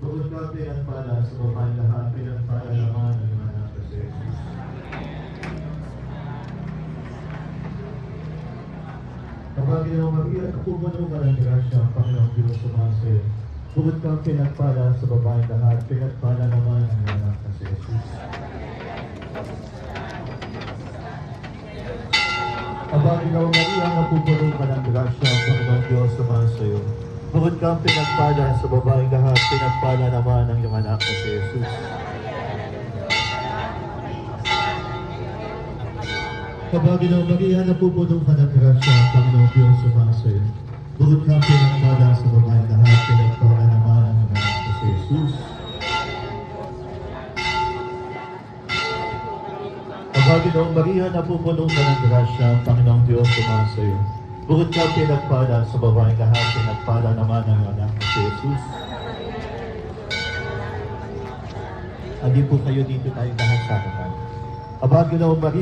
Bukod ka pinagpala sa babaeng lahat, pinagpala naman ang iyong anak na si Jesus. Kapag Ginong Maria, napupuno ka ng grasya ang Panginoong Diyos sumasa iyo. Bukod ka pinagpala sa babaeng lahat, pinagpala naman ang iyong anak na si Jesus. Kapag Ginong Maria, napupuno ka ng grasya ang Panginoong Diyos sumasa iyo. Bukod kang pinagpala sa babaeng lahat, pinagpala naman ang iyong anak na si Jesus. Kapag Ginong Maria, napupuno ka ng grasya ang Panginoong Diyos sumasa iyo. Bukod kang pinagpala sa babaeng lahat, pinagpala naman ang iyong anak na si Jesus. Kapag Ginong Maria, napupuno ka ng grasya ang Panginoong Diyos sumasa iyo. Bukod ka pinagpala sa babaeng lahat, pinagpala naman ang anak na si Jesus. Hindi po kayo dito tayo lahat sa akin. Kapag Ginong Maria,